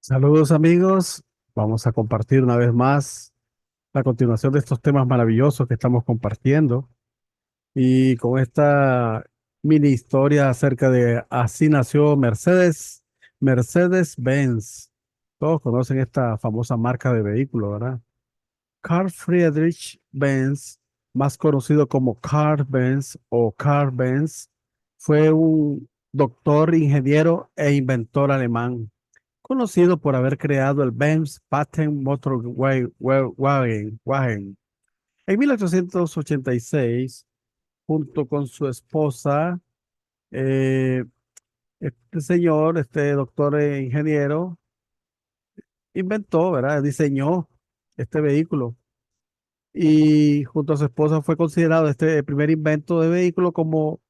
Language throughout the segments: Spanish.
Saludos amigos, vamos a compartir una vez más la continuación de estos temas maravillosos que estamos compartiendo y con esta mini historia acerca de así nació Mercedes-Benz. Todos conocen esta famosa marca de vehículos, ¿verdad? Carl Friedrich Benz, más conocido como Carl Benz o Carl Benz, fue un doctor, ingeniero e inventor alemán conocido por haber creado el Benz Patent Motor Wagen. En 1886, junto con su esposa, eh, este señor, este doctor e ingeniero, inventó, ¿verdad? Diseñó este vehículo y junto a su esposa fue considerado este primer invento de vehículo como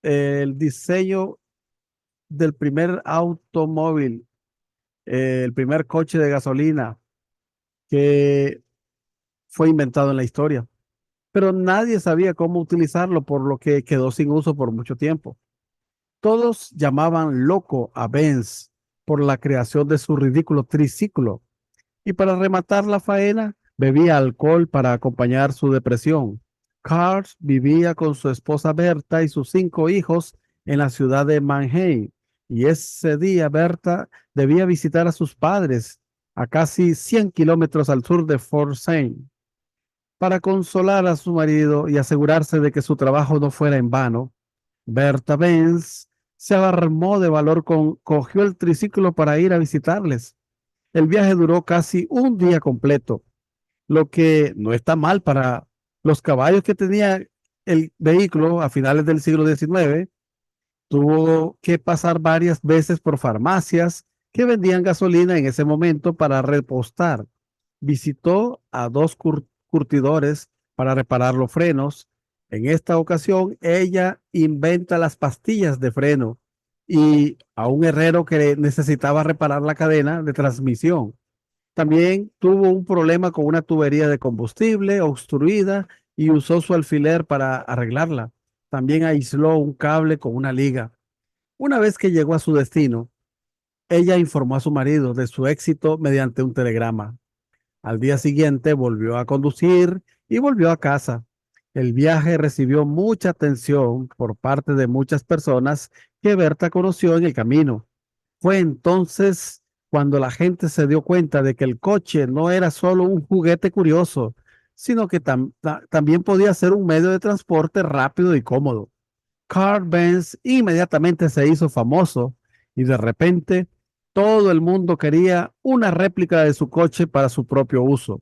el diseño del primer automóvil, el primer coche de gasolina que fue inventado en la historia, pero nadie sabía cómo utilizarlo, por lo que quedó sin uso por mucho tiempo. Todos llamaban loco a Benz por la creación de su ridículo triciclo y para rematar la faena bebía alcohol para acompañar su depresión. Carl vivía con su esposa Berta y sus 5 hijos en la ciudad de Mannheim y ese día Berta debía visitar a sus padres a casi 100 kilómetros al sur de Fort Saint. Para consolar a su marido y asegurarse de que su trabajo no fuera en vano, Berta Benz se armó de valor, cogió el triciclo para ir a visitarles. El viaje duró casi un día completo, lo que no está mal para los caballos que tenía el vehículo a finales del siglo XIX. Tuvo que pasar varias veces por farmacias que vendían gasolina en ese momento para repostar. Visitó a dos curtidores para reparar los frenos. En esta ocasión, ella inventa las pastillas de freno y a un herrero que necesitaba reparar la cadena de transmisión. También tuvo un problema con una tubería de combustible obstruida y usó su alfiler para arreglarla. También aisló un cable con una liga. Una vez que llegó a su destino, ella informó a su marido de su éxito mediante un telegrama. Al día siguiente volvió a conducir y volvió a casa. El viaje recibió mucha atención por parte de muchas personas que Berta conoció en el camino. Fue entonces cuando la gente se dio cuenta de que el coche no era solo un juguete curioso, sino que también podía ser un medio de transporte rápido y cómodo. Carl Benz inmediatamente se hizo famoso y de repente todo el mundo quería una réplica de su coche para su propio uso,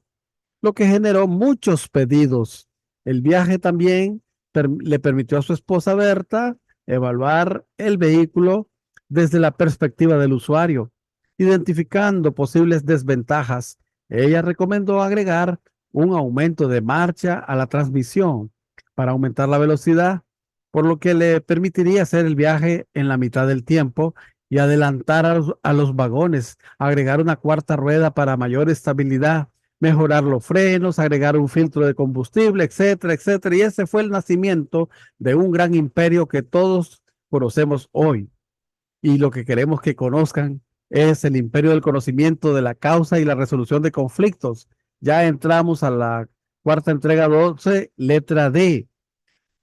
lo que generó muchos pedidos. El viaje también le permitió a su esposa Berta evaluar el vehículo desde la perspectiva del usuario, identificando posibles desventajas. Ella recomendó agregar un aumento de marcha a la transmisión para aumentar la velocidad, por lo que le permitiría hacer el viaje en la mitad del tiempo y adelantar a los vagones, agregar una cuarta rueda para mayor estabilidad, mejorar los frenos, agregar un filtro de combustible, etcétera, etcétera. Y ese fue el nacimiento de un gran imperio que todos conocemos hoy. Y lo que queremos que conozcan es el imperio del conocimiento de la causa y la resolución de conflictos. Ya entramos a la cuarta entrega 12, letra D.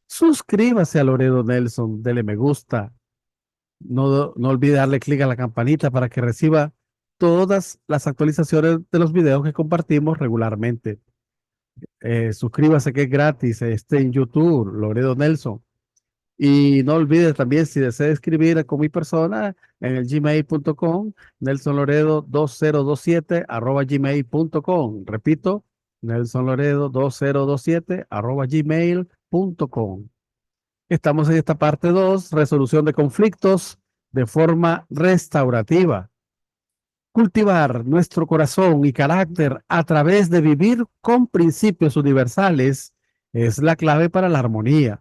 Suscríbase a Loredo Nelson, dele me gusta. No olvide darle clic a la campanita para que reciba todas las actualizaciones de los videos que compartimos regularmente. Suscríbase que es gratis, esté en YouTube, Loredo Nelson. Y no olvide también, si desea escribir con mi persona, en el gmail.com, nelsonloredo2027 @gmail.com. Repito, nelsonloredo2027 @gmail.com. Estamos en esta parte 2, resolución de conflictos de forma restaurativa. Cultivar nuestro corazón y carácter a través de vivir con principios universales es la clave para la armonía.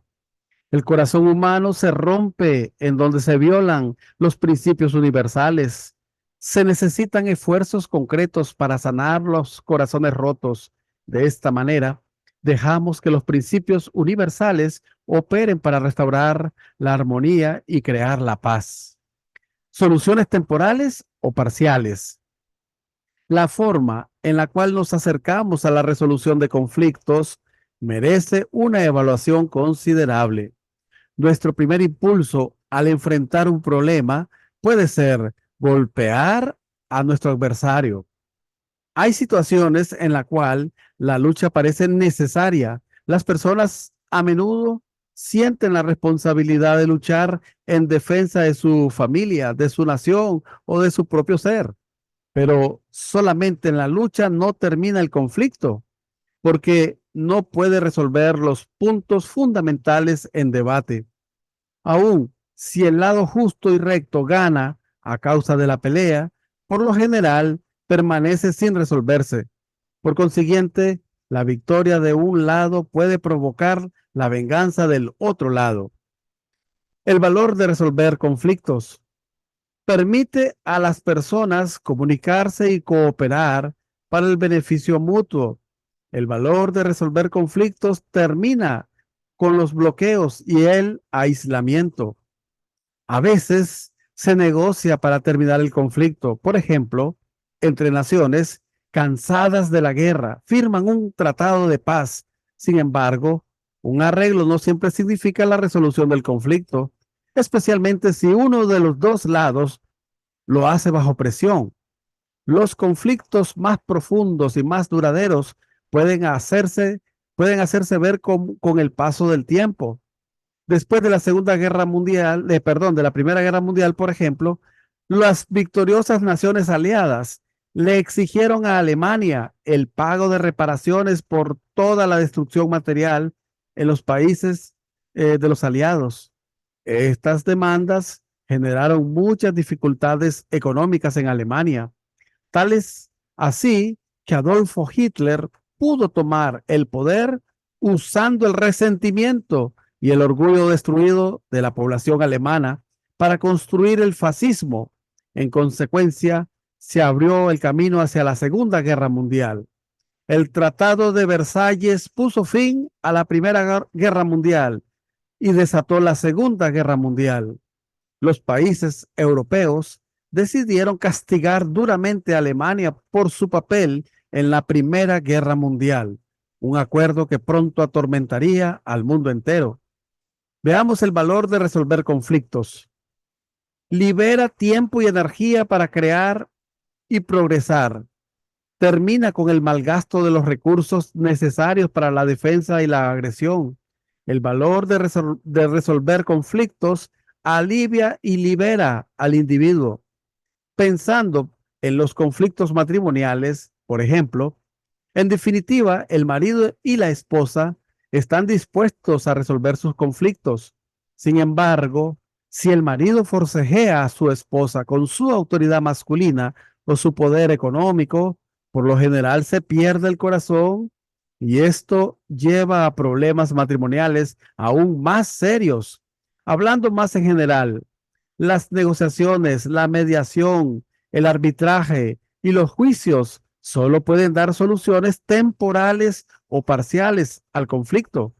El corazón humano se rompe en donde se violan los principios universales. Se necesitan esfuerzos concretos para sanar los corazones rotos. De esta manera, dejamos que los principios universales operen para restaurar la armonía y crear la paz. Soluciones temporales o parciales. La forma en la cual nos acercamos a la resolución de conflictos merece una evaluación considerable. Nuestro primer impulso al enfrentar un problema puede ser golpear a nuestro adversario. Hay situaciones en la cual la lucha parece necesaria. Las personas a menudo sienten la responsabilidad de luchar en defensa de su familia, de su nación o de su propio ser. Pero solamente en la lucha no termina el conflicto, porque no puede resolver los puntos fundamentales en debate. Aún si el lado justo y recto gana a causa de la pelea, por lo general permanece sin resolverse. Por consiguiente, la victoria de un lado puede provocar la venganza del otro lado. El valor de resolver conflictos permite a las personas comunicarse y cooperar para el beneficio mutuo. El valor de resolver conflictos termina con los bloqueos y el aislamiento. A veces se negocia para terminar el conflicto. Por ejemplo, entre naciones cansadas de la guerra firman un tratado de paz. Sin embargo, un arreglo no siempre significa la resolución del conflicto, especialmente si uno de los dos lados lo hace bajo presión. Los conflictos más profundos y más duraderos pueden hacerse, pueden hacerse ver con el paso del tiempo. Después de la Segunda Guerra Mundial, de la Primera Guerra Mundial, por ejemplo, las victoriosas naciones aliadas le exigieron a Alemania el pago de reparaciones por toda la destrucción material en los países de los aliados. Estas demandas generaron muchas dificultades económicas en Alemania, tales así que Adolfo Hitler pudo tomar el poder usando el resentimiento y el orgullo destruido de la población alemana para construir el fascismo. En consecuencia, se abrió el camino hacia la Segunda Guerra Mundial. El Tratado de Versalles puso fin a la Primera Guerra Mundial y desató la Segunda Guerra Mundial. Los países europeos decidieron castigar duramente a Alemania por su papel en la Primera Guerra Mundial, un acuerdo que pronto atormentaría al mundo entero. Veamos el valor de resolver conflictos. Libera tiempo y energía para crear y progresar. Termina con el malgasto de los recursos necesarios para la defensa y la agresión. El valor de resolver conflictos alivia y libera al individuo. Pensando en los conflictos matrimoniales, por ejemplo, en definitiva, el marido y la esposa están dispuestos a resolver sus conflictos. Sin embargo, si el marido forcejea a su esposa con su autoridad masculina o su poder económico, por lo general se pierde el corazón y esto lleva a problemas matrimoniales aún más serios. Hablando más en general, las negociaciones, la mediación, el arbitraje y los juicios solo pueden dar soluciones temporales o parciales al conflicto.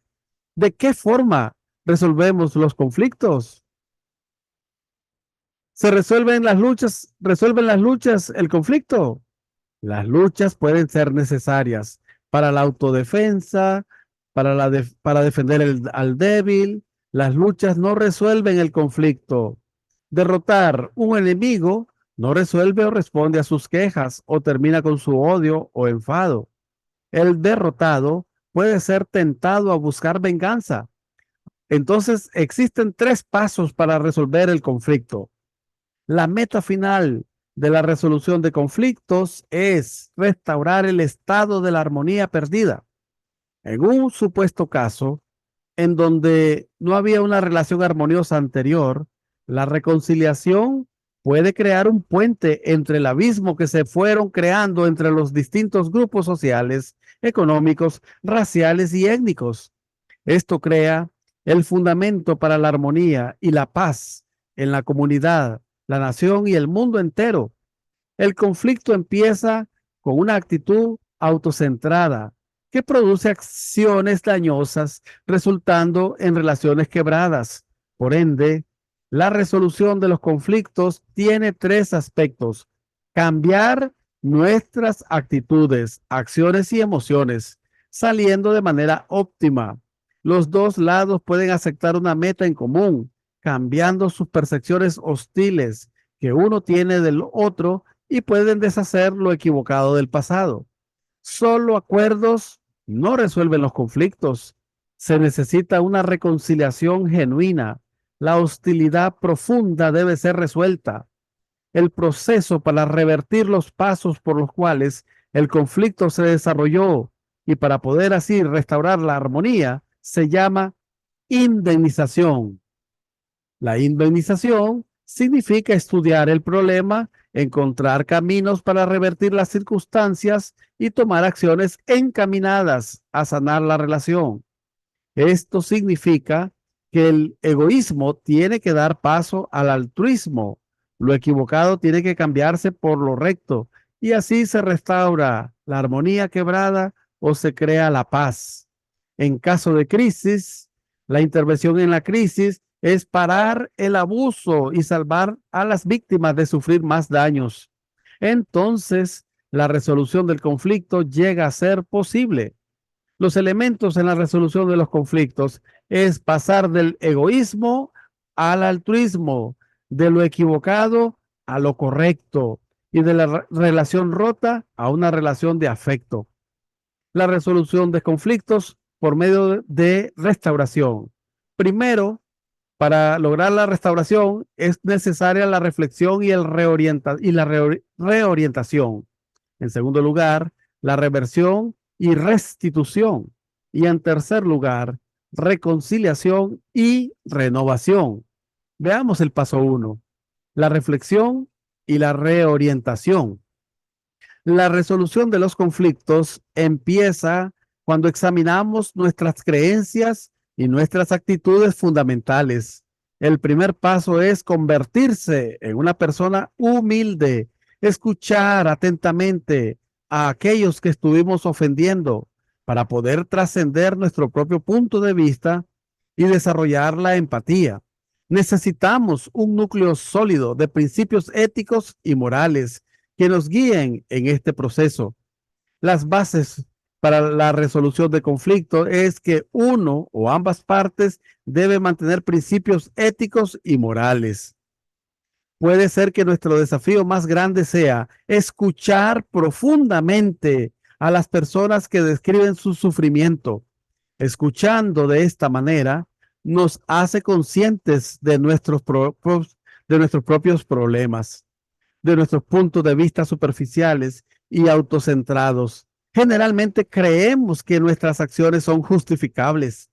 ¿De qué forma resolvemos los conflictos? ¿Se resuelven las luchas el conflicto? Las luchas pueden ser necesarias para la autodefensa, para defender al débil. Las luchas no resuelven el conflicto. Derrotar un enemigo no resuelve o responde a sus quejas o termina con su odio o enfado. El derrotado puede ser tentado a buscar venganza. Entonces, existen tres pasos para resolver el conflicto. La meta final de la resolución de conflictos es restaurar el estado de la armonía perdida. En un supuesto caso, en donde no había una relación armoniosa anterior, la reconciliación puede crear un puente entre el abismo que se fueron creando entre los distintos grupos sociales, económicos, raciales y étnicos. Esto crea el fundamento para la armonía y la paz en la comunidad, la nación y el mundo entero. El conflicto empieza con una actitud autocentrada que produce acciones dañosas, resultando en relaciones quebradas. Por ende, la resolución de los conflictos tiene tres aspectos: cambiar nuestras actitudes, acciones y emociones, saliendo de manera óptima. Los dos lados pueden aceptar una meta en común, cambiando sus percepciones hostiles que uno tiene del otro y pueden deshacer lo equivocado del pasado. Solo acuerdos no resuelven los conflictos. Se necesita una reconciliación genuina. La hostilidad profunda debe ser resuelta. El proceso para revertir los pasos por los cuales el conflicto se desarrolló y para poder así restaurar la armonía se llama indemnización. La indemnización significa estudiar el problema, encontrar caminos para revertir las circunstancias y tomar acciones encaminadas a sanar la relación. Esto significa que el egoísmo tiene que dar paso al altruismo. Lo equivocado tiene que cambiarse por lo recto y así se restaura la armonía quebrada o se crea la paz. En caso de crisis, la intervención en la crisis es parar el abuso y salvar a las víctimas de sufrir más daños. Entonces, la resolución del conflicto llega a ser posible. Los elementos en la resolución de los conflictos es pasar del egoísmo al altruismo, de lo equivocado a lo correcto y de la relación rota a una relación de afecto. La resolución de conflictos por medio de restauración. Primero, para lograr la restauración es necesaria la reflexión y, la reorientación. En segundo lugar, la reversión y restitución. Y en tercer lugar, reconciliación y renovación. Veamos el paso 1, la reflexión y la reorientación. La resolución de los conflictos empieza cuando examinamos nuestras creencias y nuestras actitudes fundamentales. El primer paso es convertirse en una persona humilde, escuchar atentamente a aquellos que estuvimos ofendiendo para poder trascender nuestro propio punto de vista y desarrollar la empatía. Necesitamos un núcleo sólido de principios éticos y morales que nos guíen en este proceso. Las bases para la resolución de conflicto es que uno o ambas partes deben mantener principios éticos y morales. Puede ser que nuestro desafío más grande sea escuchar profundamente a las personas que describen su sufrimiento. Escuchando de esta manera, nos hace conscientes de nuestros propios problemas, de nuestros puntos de vista superficiales y autocentrados. Generalmente creemos que nuestras acciones son justificables.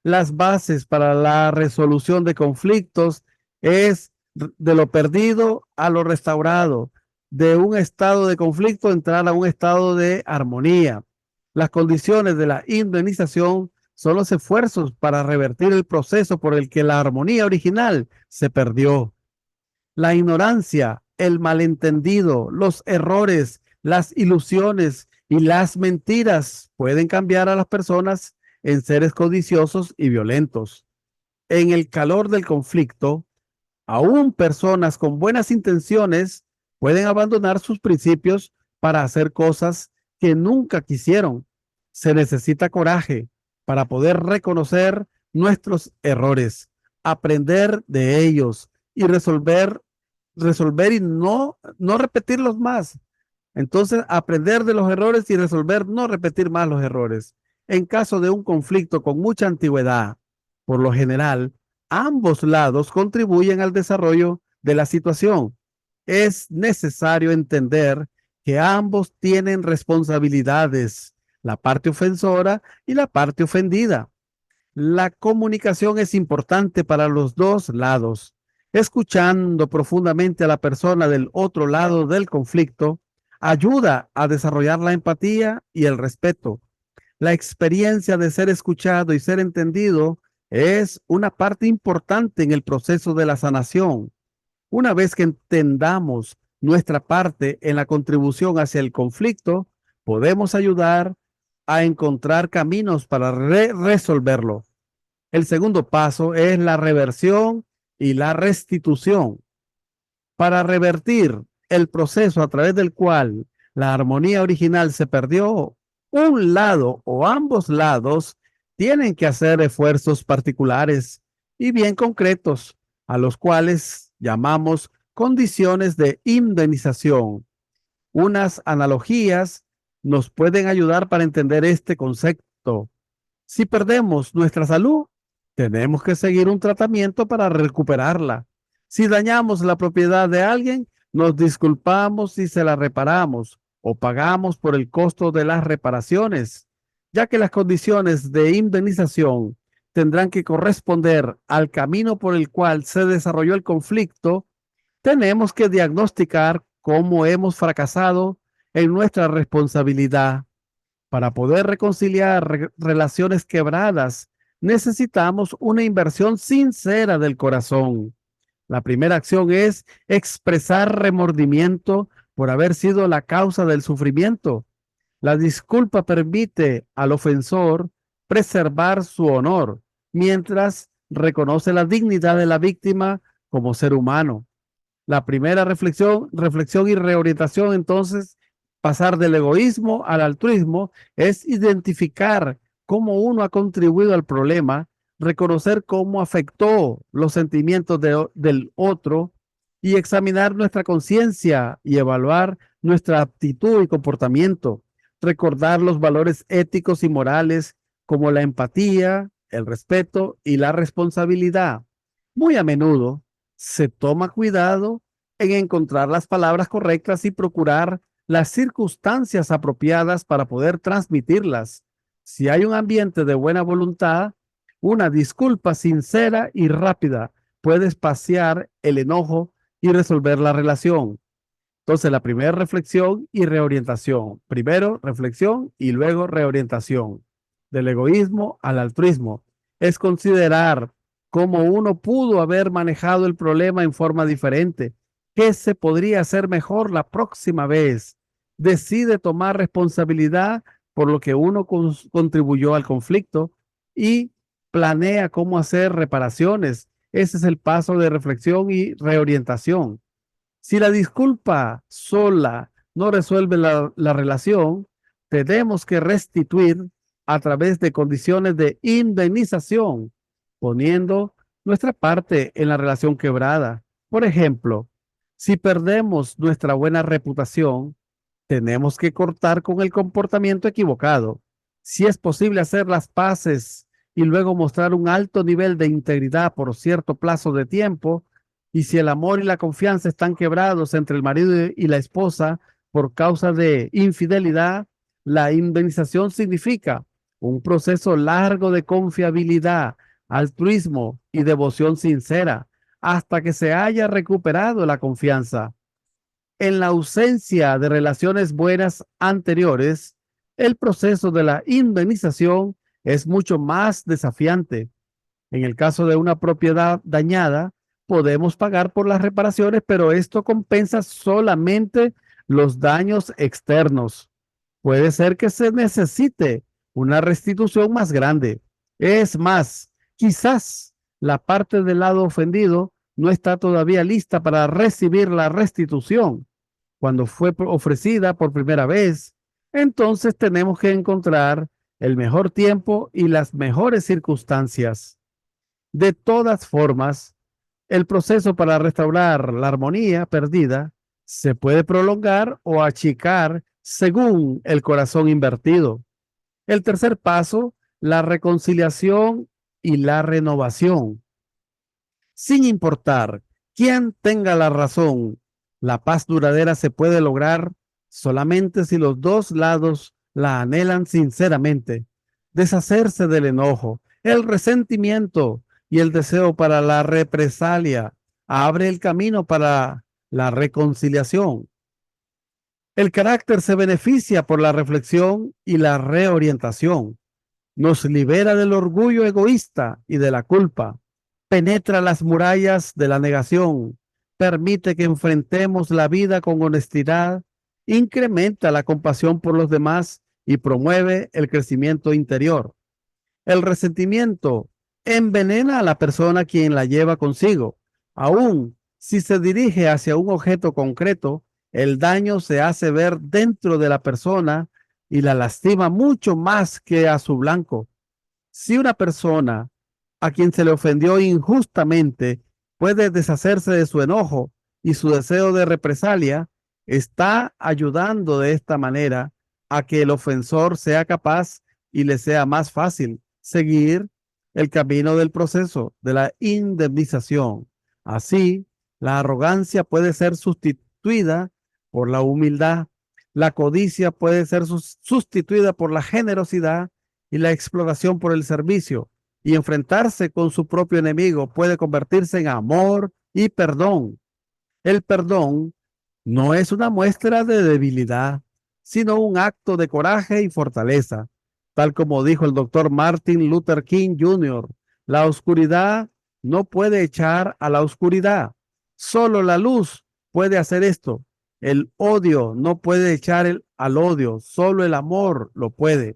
Las bases para la resolución de conflictos es de lo perdido a lo restaurado, de un estado de conflicto entrar a un estado de armonía. Las condiciones de la indemnización son los esfuerzos para revertir el proceso por el que la armonía original se perdió. La ignorancia, el malentendido, los errores, las ilusiones y las mentiras pueden cambiar a las personas en seres codiciosos y violentos. En el calor del conflicto, aún personas con buenas intenciones pueden abandonar sus principios para hacer cosas que nunca quisieron. Se necesita coraje para poder reconocer nuestros errores, aprender de ellos y resolver y no repetirlos más. Entonces, aprender de los errores y resolver, no repetir más los errores. En caso de un conflicto con mucha antigüedad, por lo general, ambos lados contribuyen al desarrollo de la situación. Es necesario entender que ambos tienen responsabilidades, la parte ofensora y la parte ofendida. La comunicación es importante para los dos lados. Escuchando profundamente a la persona del otro lado del conflicto ayuda a desarrollar la empatía y el respeto. La experiencia de ser escuchado y ser entendido es una parte importante en el proceso de la sanación. Una vez que entendamos nuestra parte en la contribución hacia el conflicto, podemos ayudar a encontrar caminos para resolverlo. El segundo paso es la reversión y la restitución. Para revertir el proceso a través del cual la armonía original se perdió, un lado o ambos lados tienen que hacer esfuerzos particulares y bien concretos, a los cuales llamamos condiciones de indemnización. Unas analogías nos pueden ayudar para entender este concepto. Si perdemos nuestra salud, tenemos que seguir un tratamiento para recuperarla. Si dañamos la propiedad de alguien, nos disculpamos si se la reparamos o pagamos por el costo de las reparaciones, ya que las condiciones de indemnización tendrán que corresponder al camino por el cual se desarrolló el conflicto. Tenemos que diagnosticar cómo hemos fracasado en nuestra responsabilidad. Para poder reconciliar relaciones quebradas, necesitamos una inversión sincera del corazón. La primera acción es expresar remordimiento por haber sido la causa del sufrimiento. La disculpa permite al ofensor preservar su honor, mientras reconoce la dignidad de la víctima como ser humano. La primera reflexión y reorientación, entonces, pasar del egoísmo al altruismo, es identificar cómo uno ha contribuido al problema, reconocer cómo afectó los sentimientos del otro y examinar nuestra conciencia y evaluar nuestra actitud y comportamiento. Recordar los valores éticos y morales como la empatía, el respeto y la responsabilidad. Muy a menudo se toma cuidado en encontrar las palabras correctas y procurar las circunstancias apropiadas para poder transmitirlas. Si hay un ambiente de buena voluntad, una disculpa sincera y rápida puede espaciar el enojo y resolver la relación. Entonces, la primera reflexión y reorientación. Primero reflexión y luego reorientación. Del egoísmo al altruismo. Es considerar cómo uno pudo haber manejado el problema en forma diferente. ¿Qué se podría hacer mejor la próxima vez? Decide tomar responsabilidad por lo que uno contribuyó al conflicto y planea cómo hacer reparaciones. Ese es el paso de reflexión y reorientación. Si la disculpa sola no resuelve la relación, tenemos que restituir a través de condiciones de indemnización, poniendo nuestra parte en la relación quebrada. Por ejemplo, si perdemos nuestra buena reputación, tenemos que cortar con el comportamiento equivocado. Si es posible hacer las paces y luego mostrar un alto nivel de integridad por cierto plazo de tiempo, y si el amor y la confianza están quebrados entre el marido y la esposa por causa de infidelidad, la indemnización significa un proceso largo de confiabilidad, altruismo y devoción sincera hasta que se haya recuperado la confianza. En la ausencia de relaciones buenas anteriores, el proceso de la indemnización es mucho más desafiante. En el caso de una propiedad dañada, podemos pagar por las reparaciones, pero esto compensa solamente los daños externos. Puede ser que se necesite una restitución más grande. Es más, quizás la parte del lado ofendido no está todavía lista para recibir la restitución. Cuando fue ofrecida por primera vez, entonces tenemos que encontrar el mejor tiempo y las mejores circunstancias. De todas formas, el proceso para restaurar la armonía perdida se puede prolongar o achicar según el corazón invertido. El tercer paso, la reconciliación y la renovación. Sin importar quién tenga la razón, la paz duradera se puede lograr solamente si los dos lados la anhelan sinceramente. Deshacerse del enojo, el resentimiento y el deseo para la represalia abre el camino para la reconciliación. El carácter se beneficia por la reflexión y la reorientación. Nos libera del orgullo egoísta y de la culpa. Penetra las murallas de la negación. Permite que enfrentemos la vida con honestidad. Incrementa la compasión por los demás y promueve el crecimiento interior. El resentimiento envenena a la persona quien la lleva consigo. Aún si se dirige hacia un objeto concreto, el daño se hace ver dentro de la persona y la lastima mucho más que a su blanco. Si una persona a quien se le ofendió injustamente puede deshacerse de su enojo y su deseo de represalia, está ayudando de esta manera a que el ofensor sea capaz y le sea más fácil seguir el camino del proceso de la indemnización. Así, la arrogancia puede ser sustituida por la humildad, la codicia puede ser sustituida por la generosidad y la exploración por el servicio, y enfrentarse con su propio enemigo puede convertirse en amor y perdón. El perdón no es una muestra de debilidad, sino un acto de coraje y fortaleza. Tal como dijo el doctor Martin Luther King Jr., la oscuridad no puede echar a la oscuridad. Solo la luz puede hacer esto. El odio no puede echar al odio, solo el amor lo puede.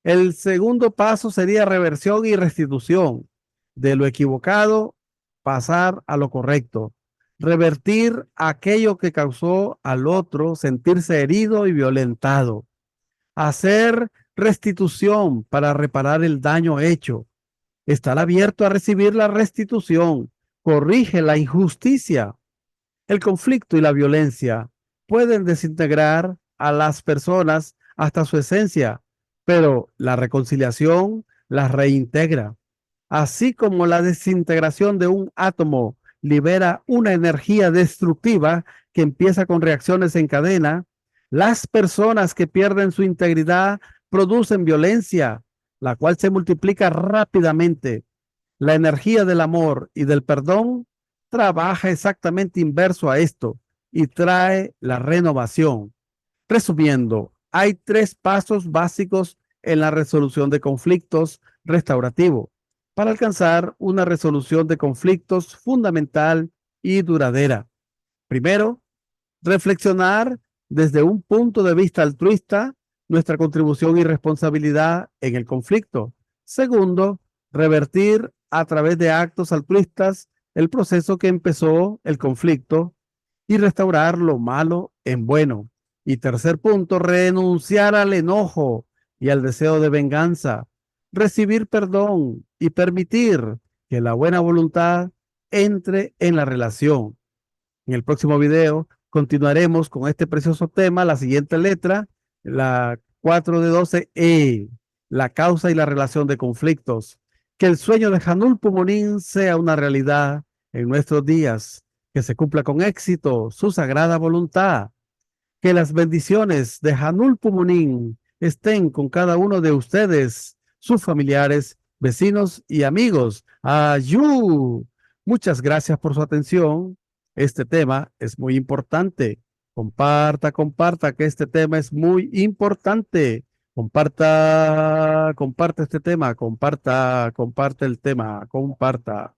El segundo paso sería reversión y restitución. De lo equivocado, pasar a lo correcto. Revertir aquello que causó al otro sentirse herido y violentado. Hacer restitución para reparar el daño hecho. Estar abierto a recibir la restitución. Corrige la injusticia. El conflicto y la violencia pueden desintegrar a las personas hasta su esencia, pero la reconciliación las reintegra. Así como la desintegración de un átomo libera una energía destructiva que empieza con reacciones en cadena, las personas que pierden su integridad producen violencia, la cual se multiplica rápidamente. La energía del amor y del perdón trabaja exactamente inverso a esto y trae la renovación. Resumiendo, hay tres pasos básicos en la resolución de conflictos restaurativo para alcanzar una resolución de conflictos fundamental y duradera. Primero, reflexionar desde un punto de vista altruista nuestra contribución y responsabilidad en el conflicto. Segundo, revertir a través de actos altruistas el proceso que empezó el conflicto y restaurar lo malo en bueno. Y tercer punto, renunciar al enojo y al deseo de venganza, recibir perdón y permitir que la buena voluntad entre en la relación. En el próximo video continuaremos con este precioso tema, la siguiente letra, la 4 de 12E, la causa y la relación de conflictos. Que el sueño de Hanul Pumorín sea una realidad en nuestros días, que se cumpla con éxito su sagrada voluntad. Que las bendiciones de Hanul Pumorín estén con cada uno de ustedes, sus familiares, vecinos y amigos. Ayú. Muchas gracias por su atención. Este tema es muy importante. Comparta, comparta, que este tema es muy importante. Comparta, comparte este tema, comparta, comparte el tema, comparta.